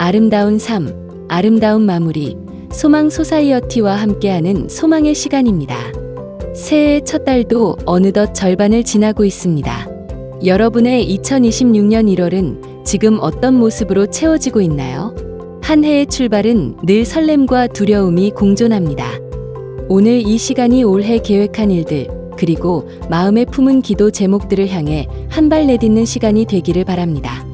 아름다운 삶, 아름다운 마무리, 소망 소사이어티와 함께하는 소망의 시간입니다. 새해의 첫 달도 어느덧 절반을 지나고 있습니다. 여러분의 2026년 1월은 지금 어떤 모습으로 채워지고 있나요? 한 해의 출발은 늘 설렘과 두려움이 공존합니다. 오늘 이 시간이 올해 계획한 일들, 그리고 마음에 품은 기도 제목들을 향해 한 발 내딛는 시간이 되기를 바랍니다.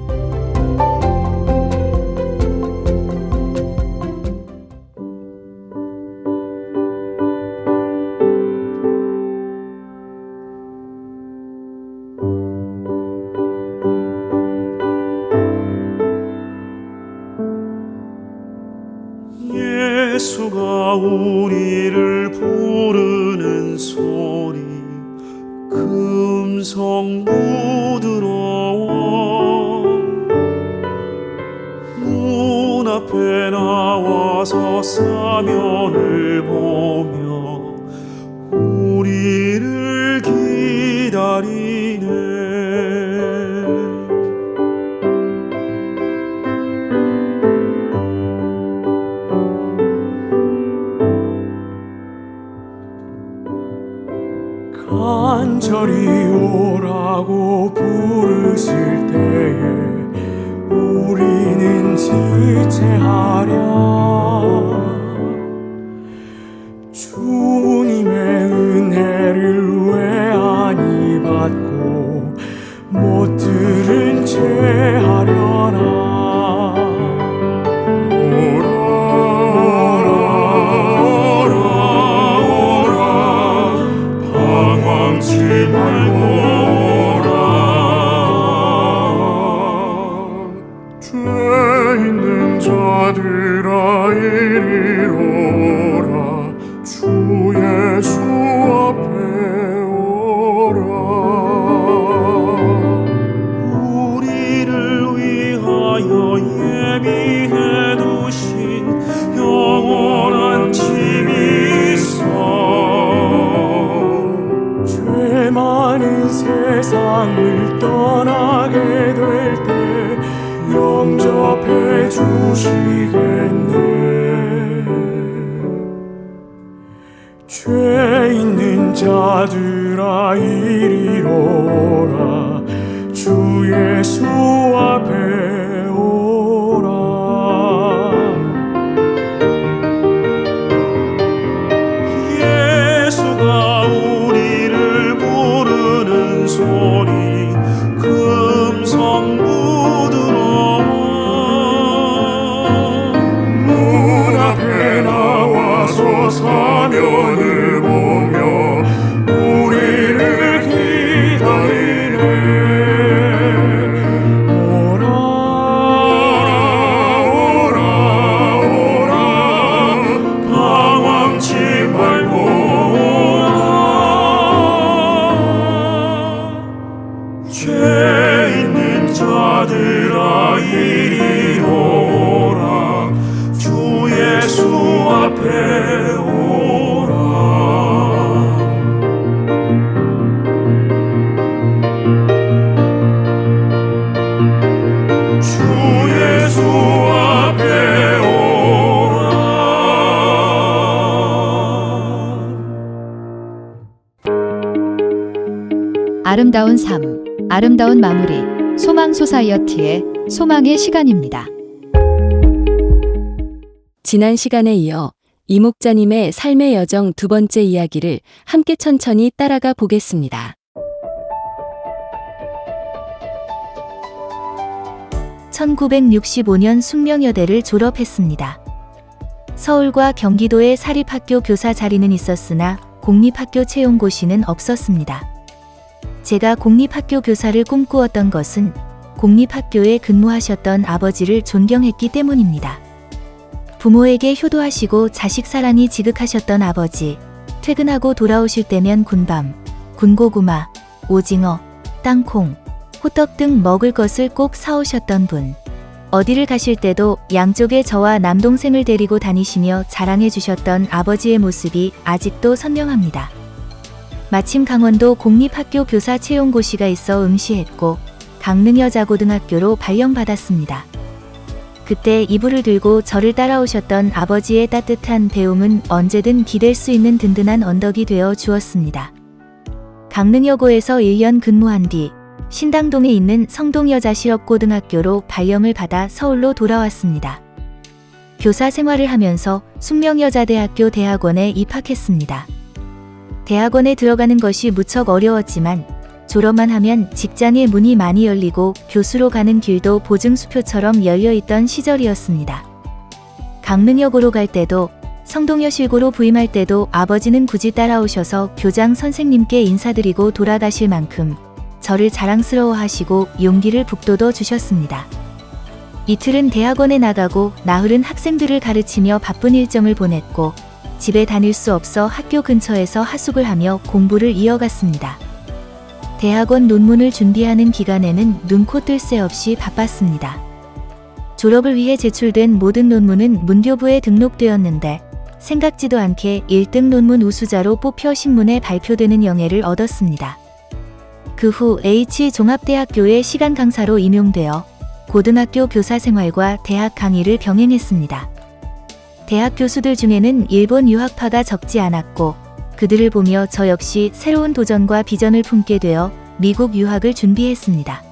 예수가 우리를 부르는 소리 금성 부드러워 문 앞에 나와서 사면을 보며 우리를 기다리네. 간절히 오라고 부르실 때에 우리는 지체하랴. 주님의 은혜를 왜 아니 받고 못 들은 채 하려나. 말고 오라. 죄 있는 자들아 이리로 오라. 주 예수 앞에 오라. 우리를 위하여 예비해 두신 영원한 집이 있어. 많은 세상을 떠나게 될 때 영접해 주시겠네. 죄 있는 자들아 이리로 오라. 주 예수 앞에 오라. 예수가 소리 금성 부드러워 문 앞에 나와서 사면을 보며 우리를 기다리네. 오라 오라 오라 방황치 말고 죄 있는 자들아 이리 오라. 주 예수 앞에 오라. 주 예수 앞에 오라. 아름다운 삶, 아름다운 마무리, 소망 소사이어티의 소망의 시간입니다. 지난 시간에 이어 이 목자님의 삶의 여정 두 번째 이야기를 함께 천천히 따라가 보겠습니다. 1965년 숙명여대를 졸업했습니다. 서울과 경기도의 사립학교 교사 자리는 있었으나 공립학교 채용고시는 없었습니다. 제가 공립학교 교사를 꿈꾸었던 것은 공립학교에 근무하셨던 아버지를 존경했기 때문입니다. 부모에게 효도하시고 자식 사랑이 지극하셨던 아버지, 퇴근하고 돌아오실 때면 군밤, 군고구마, 오징어, 땅콩, 호떡 등 먹을 것을 꼭 사오셨던 분. 어디를 가실 때도 양쪽에 저와 남동생을 데리고 다니시며 자랑해 주셨던 아버지의 모습이 아직도 선명합니다. 마침 강원도 공립학교 교사 채용고시가 있어 응시했고 강릉여자고등학교로 발령받았습니다. 그때 이불을 들고 저를 따라오셨던 아버지의 따뜻한 배움은 언제든 기댈 수 있는 든든한 언덕이 되어 주었습니다. 강릉여고에서 1년 근무한 뒤 신당동에 있는 성동여자실업고등학교로 발령을 받아 서울로 돌아왔습니다. 교사 생활을 하면서 숙명여자대학교 대학원에 입학했습니다. 대학원에 들어가는 것이 무척 어려웠지만 졸업만 하면 직장의 문이 많이 열리고 교수로 가는 길도 보증수표처럼 열려있던 시절이었습니다. 강릉여고로 갈 때도 성동여실고로 부임할 때도 아버지는 굳이 따라오셔서 교장 선생님께 인사드리고 돌아가실 만큼 저를 자랑스러워하시고 용기를 북돋워 주셨습니다. 이틀은 대학원에 나가고 나흘은 학생들을 가르치며 바쁜 일정을 보냈고 집에 다닐 수 없어 학교 근처에서 하숙을 하며 공부를 이어갔습니다. 대학원 논문을 준비하는 기간에는 눈코 뜰 새 없이 바빴습니다. 졸업을 위해 제출된 모든 논문은 문교부에 등록되었는데 생각지도 않게 1등 논문 우수자로 뽑혀 신문에 발표되는 영예를 얻었습니다. 그 후 H종합대학교의 시간 강사로 임용되어 고등학교 교사 생활과 대학 강의를 병행했습니다. 대학 교수들 중에는 일본 유학파가 적지 않았고 그들을 보며 저 역시 새로운 도전과 비전을 품게 되어 미국 유학을 준비했습니다.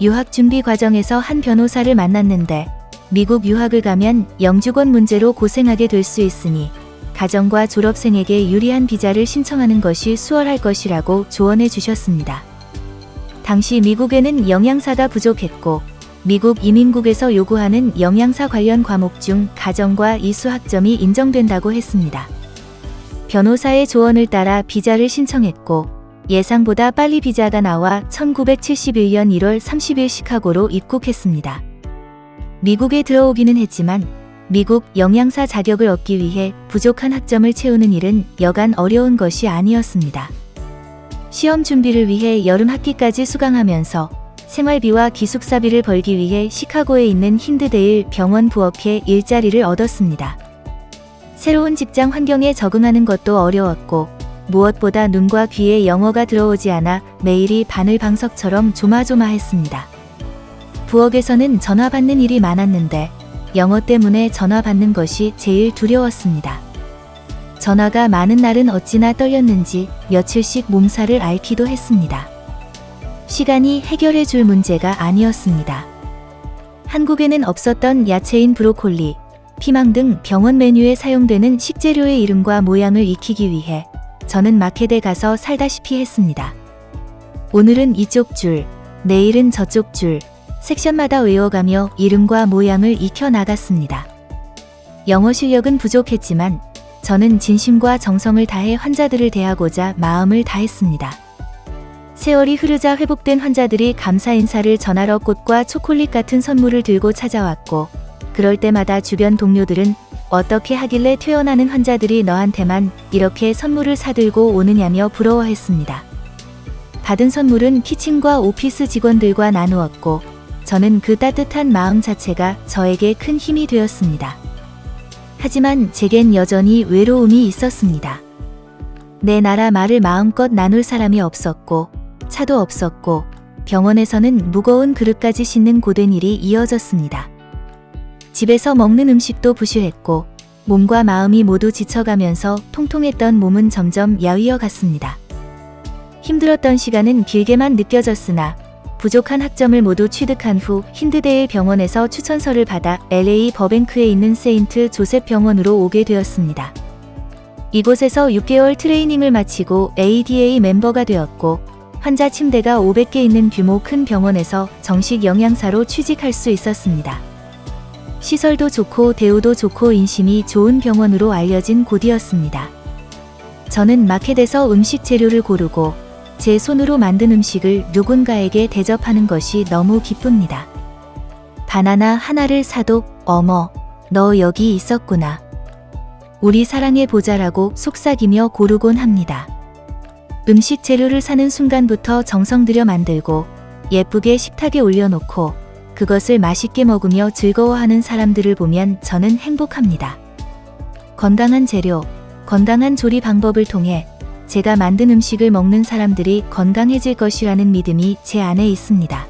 유학 준비 과정에서 한 변호사를 만났는데 미국 유학을 가면 영주권 문제로 고생하게 될 수 있으니 가정과 졸업생에게 유리한 비자를 신청하는 것이 수월할 것이라고 조언해 주셨습니다. 당시 미국에는 영양사가 부족했고 미국 이민국에서 요구하는 영양사 관련 과목 중 가정과 이수학점이 인정된다고 했습니다. 변호사의 조언을 따라 비자를 신청했고 예상보다 빨리 비자가 나와 1971년 1월 30일 시카고로 입국했습니다. 미국에 들어오기는 했지만 미국 영양사 자격을 얻기 위해 부족한 학점을 채우는 일은 여간 어려운 것이 아니었습니다. 시험 준비를 위해 여름 학기까지 수강하면서 생활비와 기숙사비를 벌기 위해 시카고에 있는 힌드데일 병원 부업해 일자리를 얻었습니다. 새로운 직장 환경에 적응하는 것도 어려웠고 무엇보다 눈과 귀에 영어가 들어오지 않아 매일이 바늘방석처럼 조마조마했습니다. 부엌에서는 전화 받는 일이 많았는데 영어 때문에 전화 받는 것이 제일 두려웠습니다. 전화가 많은 날은 어찌나 떨렸는지 며칠씩 몸살을 앓기도 했습니다. 시간이 해결해 줄 문제가 아니었습니다. 한국에는 없었던 야채인 브로콜리, 피망 등 병원 메뉴에 사용되는 식재료의 이름과 모양을 익히기 위해 저는 마켓에 가서 살다시피 했습니다. 오늘은 이쪽 줄, 내일은 저쪽 줄, 섹션마다 외워가며 이름과 모양을 익혀 나갔습니다. 영어 실력은 부족했지만 저는 진심과 정성을 다해 환자들을 대하고자 마음을 다했습니다. 세월이 흐르자 회복된 환자들이 감사 인사를 전하러 꽃과 초콜릿 같은 선물을 들고 찾아왔고 그럴 때마다 주변 동료들은 어떻게 하길래 퇴원하는 환자들이 너한테만 이렇게 선물을 사들고 오느냐며 부러워했습니다. 받은 선물은 키친과 오피스 직원들과 나누었고 저는 그 따뜻한 마음 자체가 저에게 큰 힘이 되었습니다. 하지만 제겐 여전히 외로움이 있었습니다. 내 나라 말을 마음껏 나눌 사람이 없었고 차도 없었고 병원에서는 무거운 그릇까지 싣는 고된 일이 이어졌습니다. 집에서 먹는 음식도 부실했고 몸과 마음이 모두 지쳐가면서 통통했던 몸은 점점 야위어 갔습니다. 힘들었던 시간은 길게만 느껴졌으나 부족한 학점을 모두 취득한 후 힌드데일 병원에서 추천서를 받아 LA 버뱅크에 있는 세인트 조셉 병원으로 오게 되었습니다. 이곳에서 6개월 트레이닝을 마치고 ADA 멤버가 되었고 환자 침대가 500개 있는 규모 큰 병원에서 정식 영양사로 취직할 수 있었습니다. 시설도 좋고 대우도 좋고 인심이 좋은 병원으로 알려진 곳이었습니다. 저는 마켓에서 음식 재료를 고르고 제 손으로 만든 음식을 누군가에게 대접하는 것이 너무 기쁩니다. 바나나 하나를 사도 어머, 너 여기 있었구나. 우리 사랑해보자라고 속삭이며 고르곤 합니다. 음식 재료를 사는 순간부터 정성 들여 만들고 예쁘게 식탁에 올려놓고 그것을 맛있게 먹으며 즐거워하는 사람들을 보면 저는 행복합니다. 건강한 재료, 건강한 조리 방법을 통해 제가 만든 음식을 먹는 사람들이 건강해질 것이라는 믿음이 제 안에 있습니다.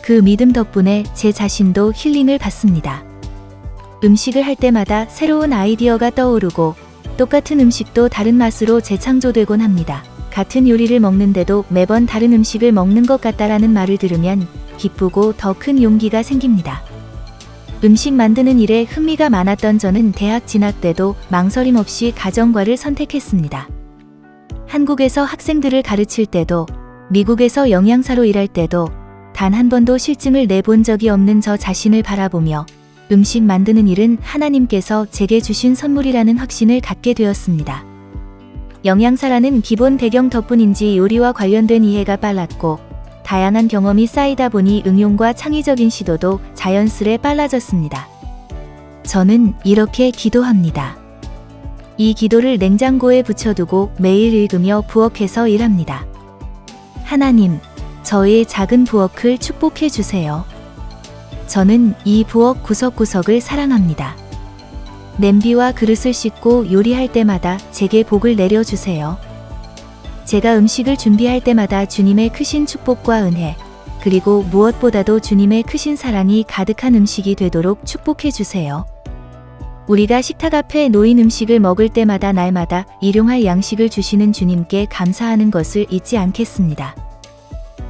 그 믿음 덕분에 제 자신도 힐링을 받습니다. 음식을 할 때마다 새로운 아이디어가 떠오르고 똑같은 음식도 다른 맛으로 재창조되곤 합니다. 같은 요리를 먹는데도 매번 다른 음식을 먹는 것 같다라는 말을 들으면 기쁘고 더 큰 용기가 생깁니다. 음식 만드는 일에 흥미가 많았던 저는 대학 진학 때도 망설임 없이 가정과를 선택했습니다. 한국에서 학생들을 가르칠 때도 미국에서 영양사로 일할 때도 단 한 번도 실증을 내본 적이 없는 저 자신을 바라보며 음식 만드는 일은 하나님께서 제게 주신 선물이라는 확신을 갖게 되었습니다. 영양사라는 기본 배경 덕분인지 요리와 관련된 이해가 빨랐고 다양한 경험이 쌓이다 보니 응용과 창의적인 시도도 자연스레 빨라졌습니다. 저는 이렇게 기도합니다. 이 기도를 냉장고에 붙여두고 매일 읽으며 부엌에서 일합니다. 하나님, 저의 작은 부엌을 축복해 주세요. 저는 이 부엌 구석구석을 사랑합니다. 냄비와 그릇을 씻고 요리할 때마다 제게 복을 내려주세요. 제가 음식을 준비할 때마다 주님의 크신 축복과 은혜, 그리고 무엇보다도 주님의 크신 사랑이 가득한 음식이 되도록 축복해 주세요. 우리가 식탁 앞에 놓인 음식을 먹을 때마다 날마다 일용할 양식을 주시는 주님께 감사하는 것을 잊지 않겠습니다.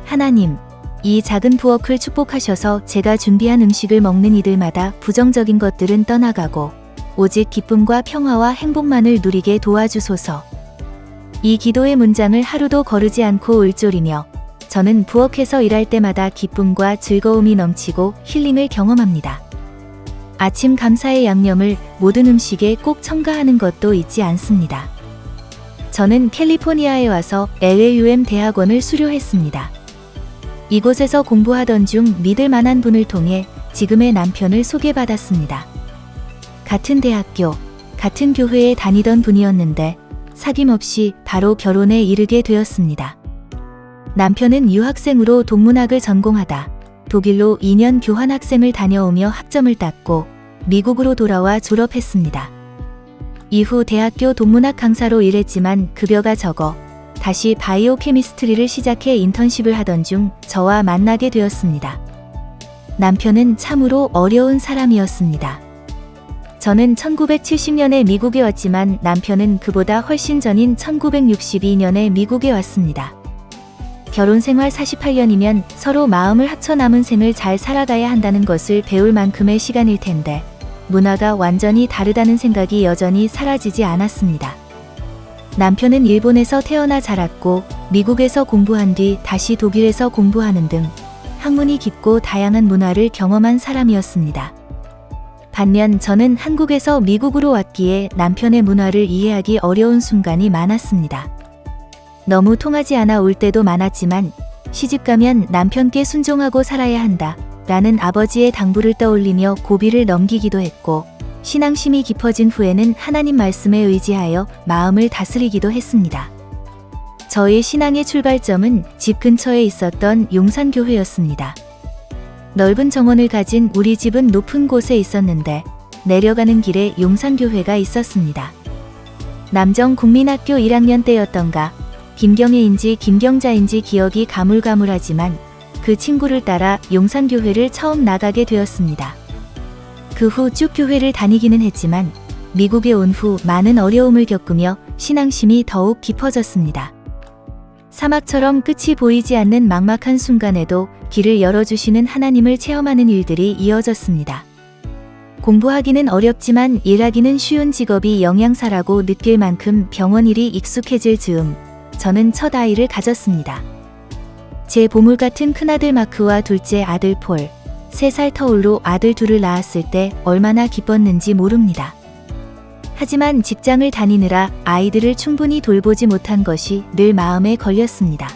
하나님, 이 작은 부엌을 축복하셔서 제가 준비한 음식을 먹는 이들마다 부정적인 것들은 떠나가고 오직 기쁨과 평화와 행복만을 누리게 도와주소서. 이 기도의 문장을 하루도 거르지 않고 을조리며 저는 부엌에서 일할 때마다 기쁨과 즐거움이 넘치고 힐링을 경험합니다. 아침 감사의 양념을 모든 음식에 꼭 첨가하는 것도 잊지 않습니다. 저는 캘리포니아에 와서 LAUM 대학원을 수료했습니다. 이곳에서 공부하던 중 믿을 만한 분을 통해 지금의 남편을 소개받았습니다. 같은 대학교, 같은 교회에 다니던 분이었는데 사귐없이 바로 결혼에 이르게 되었습니다. 남편은 유학생으로 동문학을 전공하다 독일로 2년 교환학생을 다녀오며 학점을 땄고 미국으로 돌아와 졸업했습니다. 이후 대학교 동문학 강사로 일했지만 급여가 적어 다시 바이오 케미스트리를 시작해 인턴십을 하던 중 저와 만나게 되었습니다. 남편은 참으로 어려운 사람이었습니다. 저는 1970년에 미국에 왔지만 남편은 그보다 훨씬 전인 1962년에 미국에 왔습니다. 결혼 생활 48년이면 서로 마음을 합쳐 남은 생을 잘 살아가야 한다는 것을 배울 만큼의 시간일 텐데 문화가 완전히 다르다는 생각이 여전히 사라지지 않았습니다. 남편은 일본에서 태어나 자랐고 미국에서 공부한 뒤 다시 독일에서 공부하는 등 학문이 깊고 다양한 문화를 경험한 사람이었습니다. 반면 저는 한국에서 미국으로 왔기에 남편의 문화를 이해하기 어려운 순간이 많았습니다. 너무 통하지 않아 울 때도 많았지만 시집가면 남편께 순종하고 살아야 한다 라는 아버지의 당부를 떠올리며 고비를 넘기기도 했고 신앙심이 깊어진 후에는 하나님 말씀에 의지하여 마음을 다스리기도 했습니다. 저의 신앙의 출발점은 집 근처에 있었던 용산교회였습니다. 넓은 정원을 가진 우리 집은 높은 곳에 있었는데 내려가는 길에 용산교회가 있었습니다. 남정국민학교 1학년 때였던가 김경애인지 김경자인지 기억이 가물가물하지만 그 친구를 따라 용산교회를 처음 나가게 되었습니다. 그 후 쭉 교회를 다니기는 했지만 미국에 온 후 많은 어려움을 겪으며 신앙심이 더욱 깊어졌습니다. 사막처럼 끝이 보이지 않는 막막한 순간에도 길을 열어주시는 하나님을 체험하는 일들이 이어졌습니다. 공부하기는 어렵지만 일하기는 쉬운 직업이 영양사라고 느낄 만큼 병원 일이 익숙해질 즈음 저는 첫 아이를 가졌습니다. 제 보물 같은 큰아들 마크와 둘째 아들 폴, 3살 터울로 아들 둘을 낳았을 때 얼마나 기뻤는지 모릅니다. 하지만 직장을 다니느라 아이들을 충분히 돌보지 못한 것이 늘 마음에 걸렸습니다.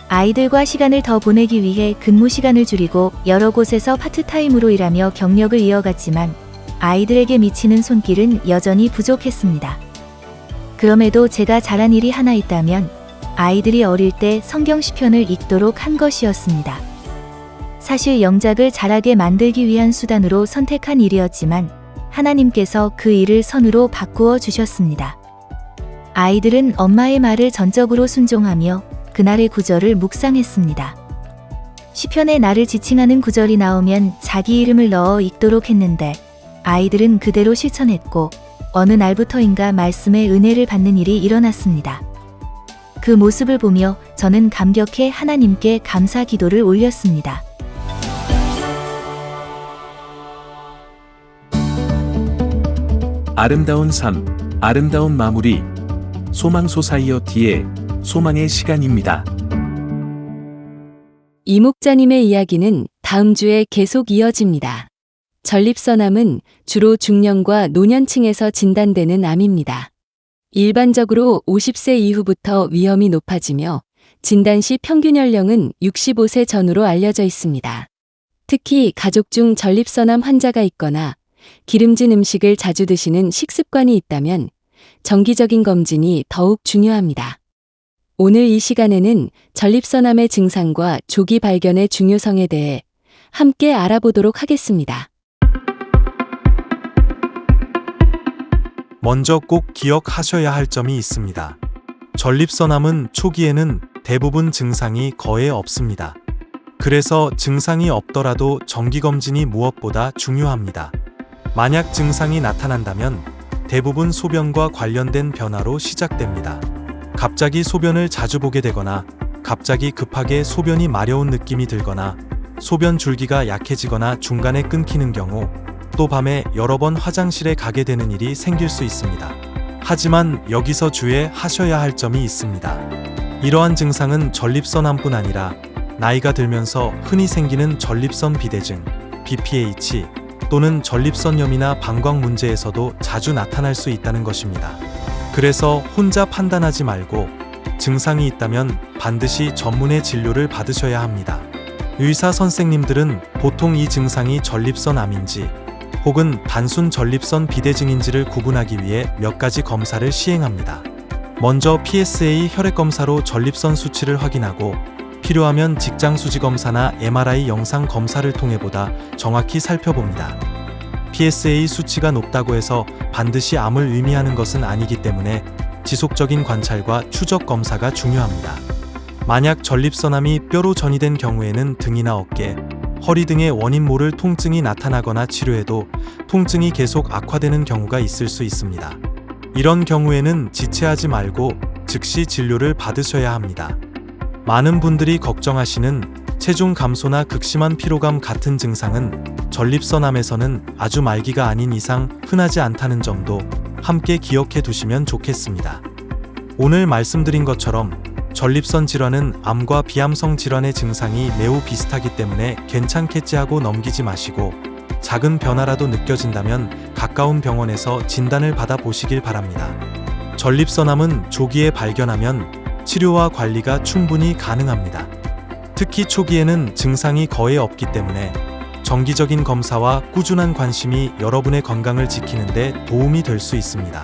아이들과 시간을 더 보내기 위해 근무 시간을 줄이고 여러 곳에서 파트타임으로 일하며 경력을 이어갔지만 아이들에게 미치는 손길은 여전히 부족했습니다. 그럼에도 제가 잘한 일이 하나 있다면 아이들이 어릴 때 성경 시편을 읽도록 한 것이었습니다. 사실 영작을 잘하게 만들기 위한 수단으로 선택한 일이었지만 하나님께서 그 일을 선으로 바꾸어 주셨습니다. 아이들은 엄마의 말을 전적으로 순종하며 그날의 구절을 묵상했습니다. 시편에 나를 지칭하는 구절이 나오면 자기 이름을 넣어 읽도록 했는데 아이들은 그대로 실천했고 어느 날부터인가 말씀의 은혜를 받는 일이 일어났습니다. 그 모습을 보며 저는 감격해 하나님께 감사 기도를 올렸습니다. 아름다운 삶, 아름다운 마무리. 소망 소사이어티의 소망의 시간입니다. 이 목자님의 이야기는 다음 주에 계속 이어집니다. 전립선암은 주로 중년과 노년층에서 진단되는 암입니다. 일반적으로 50세 이후부터 위험이 높아지며 진단 시 평균 연령은 65세 전후로 알려져 있습니다. 특히 가족 중 전립선암 환자가 있거나 기름진 음식을 자주 드시는 식습관이 있다면 정기적인 검진이 더욱 중요합니다. 오늘 이 시간에는 전립선암의 증상과 조기 발견의 중요성에 대해 함께 알아보도록 하겠습니다. 먼저 꼭 기억하셔야 할 점이 있습니다. 전립선암은 초기에는 대부분 증상이 거의 없습니다. 그래서 증상이 없더라도 정기검진이 무엇보다 중요합니다. 만약 증상이 나타난다면 대부분 소변과 관련된 변화로 시작됩니다. 갑자기 소변을 자주 보게 되거나 갑자기 급하게 소변이 마려운 느낌이 들거나 소변 줄기가 약해지거나 중간에 끊기는 경우 또 밤에 여러 번 화장실에 가게 되는 일이 생길 수 있습니다. 하지만 여기서 주의하셔야 할 점이 있습니다. 이러한 증상은 전립선암뿐 아니라 나이가 들면서 흔히 생기는 전립선 비대증, BPH 또는 전립선염이나 방광 문제에서도 자주 나타날 수 있다는 것입니다. 그래서 혼자 판단하지 말고 증상이 있다면 반드시 전문의 진료를 받으셔야 합니다. 의사 선생님들은 보통 이 증상이 전립선암인지 혹은 단순 전립선 비대증인지를 구분하기 위해 몇 가지 검사를 시행합니다. 먼저 PSA 혈액검사로 전립선 수치를 확인하고 필요하면 직장수지 검사나 MRI 영상 검사를 통해 보다 정확히 살펴봅니다. PSA 수치가 높다고 해서 반드시 암을 의미하는 것은 아니기 때문에 지속적인 관찰과 추적 검사가 중요합니다. 만약 전립선암이 뼈로 전이된 경우에는 등이나 어깨, 허리 등의 원인 모를 통증이 나타나거나 치료해도 통증이 계속 악화되는 경우가 있을 수 있습니다. 이런 경우에는 지체하지 말고 즉시 진료를 받으셔야 합니다. 많은 분들이 걱정하시는 체중 감소나 극심한 피로감 같은 증상은 전립선암에서는 아주 말기가 아닌 이상 흔하지 않다는 점도 함께 기억해 두시면 좋겠습니다. 오늘 말씀드린 것처럼 전립선 질환은 암과 비암성 질환의 증상이 매우 비슷하기 때문에 괜찮겠지 하고 넘기지 마시고 작은 변화라도 느껴진다면 가까운 병원에서 진단을 받아 보시길 바랍니다. 전립선암은 조기에 발견하면 치료와 관리가 충분히 가능합니다. 특히 초기에는 증상이 거의 없기 때문에 정기적인 검사와 꾸준한 관심이 여러분의 건강을 지키는 데 도움이 될 수 있습니다.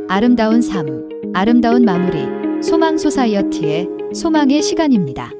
아름다운 삶, 아름다운 마무리, 소망 소사이어티의 소망의 시간입니다.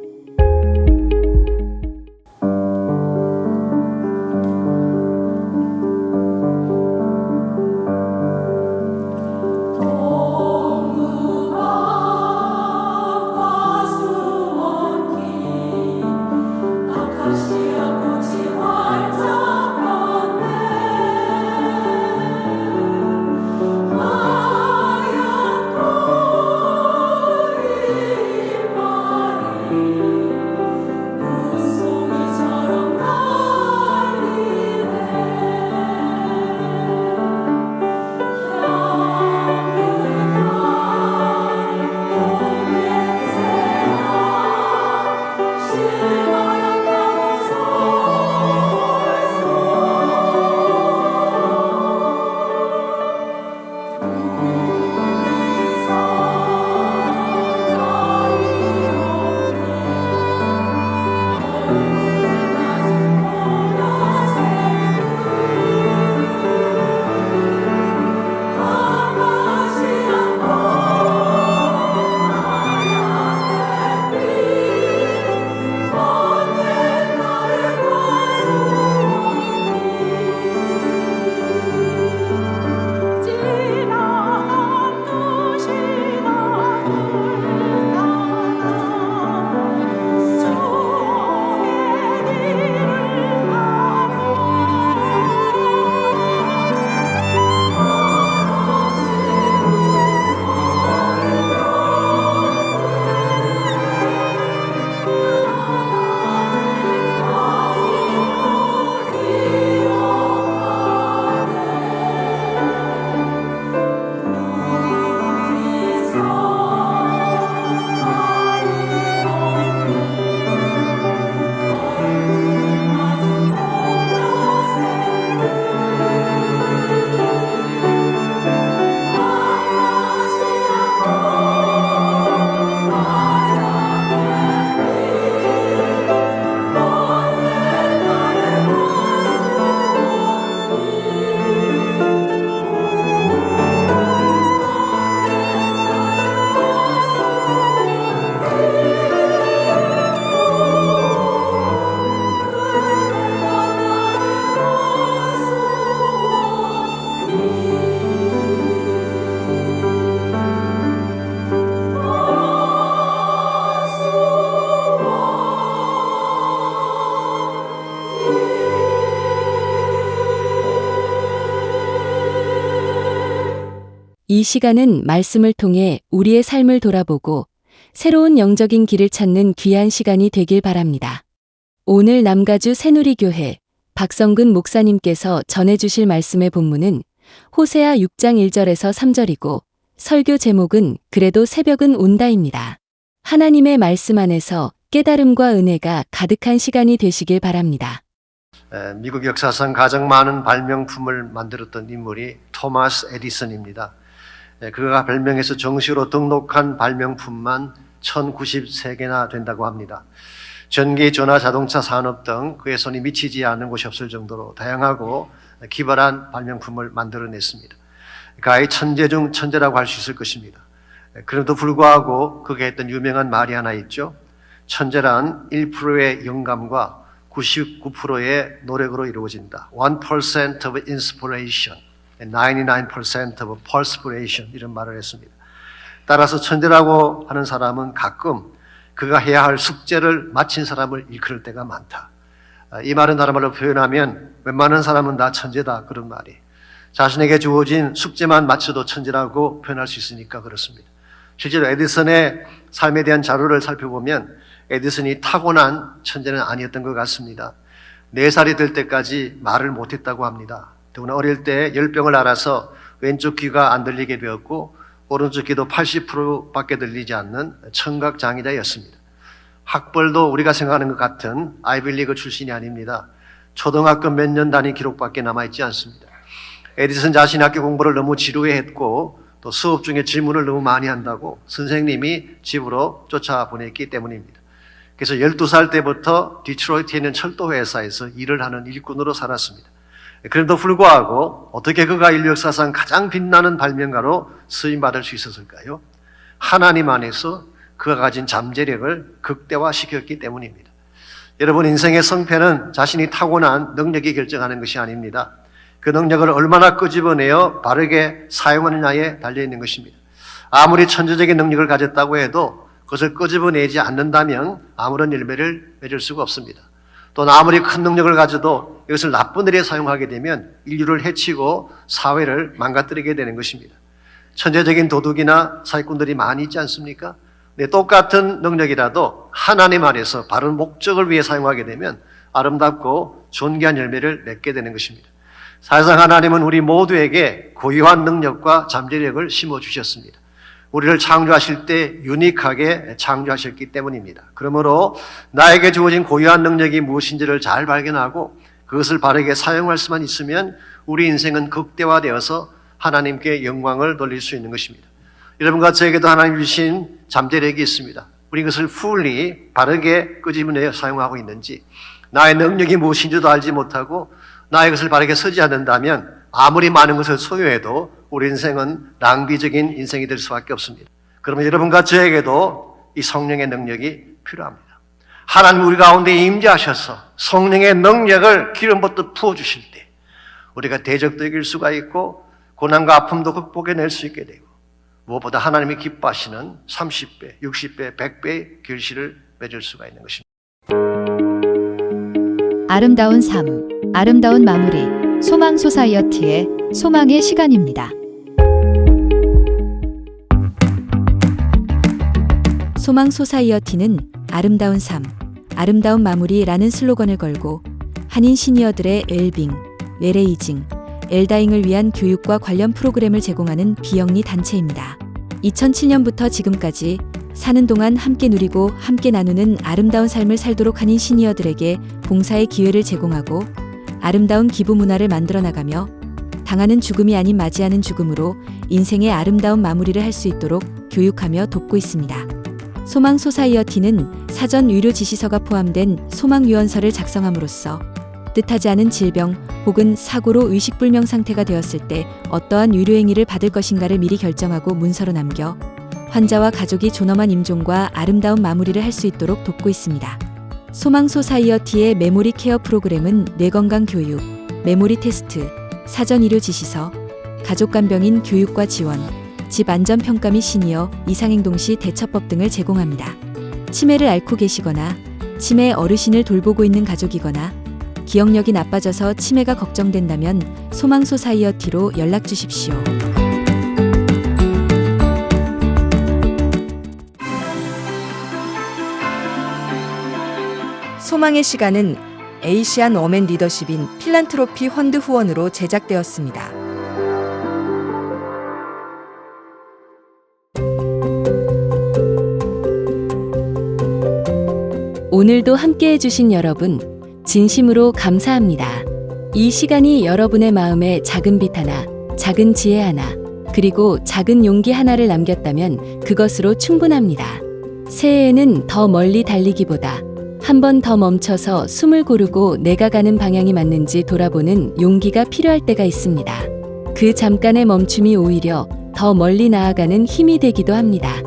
시간은 말씀을 통해 우리의 삶을 돌아보고 새로운 영적인 길을 찾는 귀한 시간이 되길 바랍니다. 오늘 남가주 새누리교회 박성근 목사님께서 전해주실 말씀의 본문은 호세아 6장 1절에서 3절이고 설교 제목은 그래도 새벽은 온다입니다. 하나님의 말씀 안에서 깨달음과 은혜가 가득한 시간이 되시길 바랍니다. 미국 역사상 가장 많은 발명품을 만들었던 인물이 토마스 에디슨입니다. 그가 발명해서 정식으로 등록한 발명품만 1093개나 된다고 합니다. 전기, 전화, 자동차 산업 등 그의 손이 미치지 않는 곳이 없을 정도로 다양하고 기발한 발명품을 만들어냈습니다. 그의 천재 중 천재라고 할 수 있을 것입니다. 그럼에도 불구하고 그가 했던 유명한 말이 하나 있죠. 천재란 1%의 영감과 99%의 노력으로 이루어진다. 1% of inspiration, 99% of perspiration 이런 말을 했습니다. 따라서 천재라고 하는 사람은 가끔 그가 해야 할 숙제를 마친 사람을 일컬을 때가 많다. 이 말은 다른 말로 표현하면 웬만한 사람은 다 천재다 그런 말이. 자신에게 주어진 숙제만 마쳐도 천재라고 표현할 수 있으니까 그렇습니다. 실제로 에디슨의 삶에 대한 자료를 살펴보면 에디슨이 타고난 천재는 아니었던 것 같습니다. 4살이 될 때까지 말을 못했다고 합니다. 더구나 어릴 때 열병을 앓아서 왼쪽 귀가 안 들리게 되었고 오른쪽 귀도 80%밖에 들리지 않는 청각장애자였습니다. 학벌도 우리가 생각하는 것 같은 아이비리그 출신이 아닙니다. 초등학교 몇 년 단위 기록밖에 남아있지 않습니다. 에디슨 자신이 학교 공부를 너무 지루해했고 또 수업 중에 질문을 너무 많이 한다고 선생님이 집으로 쫓아보냈기 때문입니다. 그래서 12살 때부터 디트로이트에 있는 철도 회사에서 일을 하는 일꾼으로 살았습니다. 그럼에도 불구하고 어떻게 그가 인류 역사상 가장 빛나는 발명가로 쓰임받을 수 있었을까요? 하나님 안에서 그가 가진 잠재력을 극대화시켰기 때문입니다. 여러분, 인생의 성패는 자신이 타고난 능력이 결정하는 것이 아닙니다. 그 능력을 얼마나 끄집어내어 바르게 사용하느냐에 달려있는 것입니다. 아무리 천재적인 능력을 가졌다고 해도 그것을 끄집어내지 않는다면 아무런 열매를 맺을 수가 없습니다. 또는 아무리 큰 능력을 가져도 이것을 나쁜 일에 사용하게 되면 인류를 해치고 사회를 망가뜨리게 되는 것입니다. 천재적인 도둑이나 사기꾼들이 많이 있지 않습니까? 네, 똑같은 능력이라도 하나님 안에서 바른 목적을 위해 사용하게 되면 아름답고 존귀한 열매를 맺게 되는 것입니다. 사실상 하나님은 우리 모두에게 고유한 능력과 잠재력을 심어주셨습니다. 우리를 창조하실 때 유니크하게 창조하셨기 때문입니다. 그러므로 나에게 주어진 고유한 능력이 무엇인지를 잘 발견하고 그것을 바르게 사용할 수만 있으면 우리 인생은 극대화되어서 하나님께 영광을 돌릴 수 있는 것입니다. 여러분과 저에게도 하나님 주신 잠재력이 있습니다. 우리 그것을 fully 바르게 끄집어내어 사용하고 있는지, 나의 능력이 무엇인지도 알지 못하고 나의 것을 바르게 쓰지 않는다면 아무리 많은 것을 소유해도 우리 인생은 낭비적인 인생이 될 수밖에 없습니다. 그러면 여러분과 저에게도 이 성령의 능력이 필요합니다. 하나님 우리 가운데 임재하셔서 성령의 능력을 기름 붓듯 부어주실 때 우리가 대적도 이길 수가 있고 고난과 아픔도 극복해낼 수 있게 되고 무엇보다 하나님이 기뻐하시는 30배, 60배, 100배의 결실을 맺을 수가 있는 것입니다. 아름다운 삶, 아름다운 마무리, 소망 소사이어티의 소망의 시간입니다. 소망 소사이어티는 아름다운 삶, 아름다운 마무리라는 슬로건을 걸고 한인 시니어들의 웰빙, 웰에이징, 엘다잉을 위한 교육과 관련 프로그램을 제공하는 비영리 단체입니다. 2007년부터 지금까지 사는 동안 함께 누리고 함께 나누는 아름다운 삶을 살도록 한인 시니어들에게 봉사의 기회를 제공하고 아름다운 기부 문화를 만들어 나가며 당하는 죽음이 아닌 맞이하는 죽음으로 인생의 아름다운 마무리를 할 수 있도록 교육하며 돕고 있습니다. 소망 소사이어티는 사전 의료 지시서가 포함된 소망 유언서를 작성함으로써 뜻하지 않은 질병 혹은 사고로 의식불명 상태가 되었을 때 어떠한 의료행위를 받을 것인가를 미리 결정하고 문서로 남겨 환자와 가족이 존엄한 임종과 아름다운 마무리를 할 수 있도록 돕고 있습니다. 소망 소사이어티의 메모리 케어 프로그램은 뇌건강 교육, 메모리 테스트, 사전 의료 지시서, 가족 간병인 교육과 지원, 집 안전 평가 및 시니어 이상행동 시 대처법 등을 제공합니다. 치매를 앓고 계시거나 치매 어르신을 돌보고 있는 가족이거나 기억력이 나빠져서 치매가 걱정된다면 소망 소사이어티로 연락 주십시오. 소망의 시간은 에이시안 워맨 리더십인 필란트로피 펀드 후원으로 제작되었습니다. 오늘도 함께 해주신 여러분, 진심으로 감사합니다. 이 시간이 여러분의 마음에 작은 빛 하나, 작은 지혜 하나, 그리고 작은 용기 하나를 남겼다면 그것으로 충분합니다. 새해에는 더 멀리 달리기보다 한 번 더 멈춰서 숨을 고르고 내가 가는 방향이 맞는지 돌아보는 용기가 필요할 때가 있습니다. 그 잠깐의 멈춤이 오히려 더 멀리 나아가는 힘이 되기도 합니다.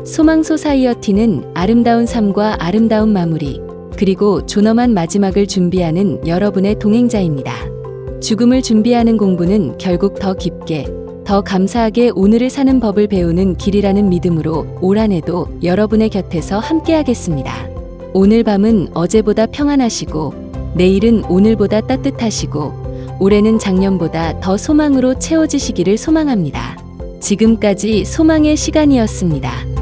소망 소사이어티는 아름다운 삶과 아름다운 마무리, 그리고 존엄한 마지막을 준비하는 여러분의 동행자입니다. 죽음을 준비하는 공부는 결국 더 깊게, 더 감사하게 오늘을 사는 법을 배우는 길이라는 믿음으로 올 한 해도 여러분의 곁에서 함께하겠습니다. 오늘 밤은 어제보다 평안하시고, 내일은 오늘보다 따뜻하시고, 올해는 작년보다 더 소망으로 채워지시기를 소망합니다. 지금까지 소망의 시간이었습니다.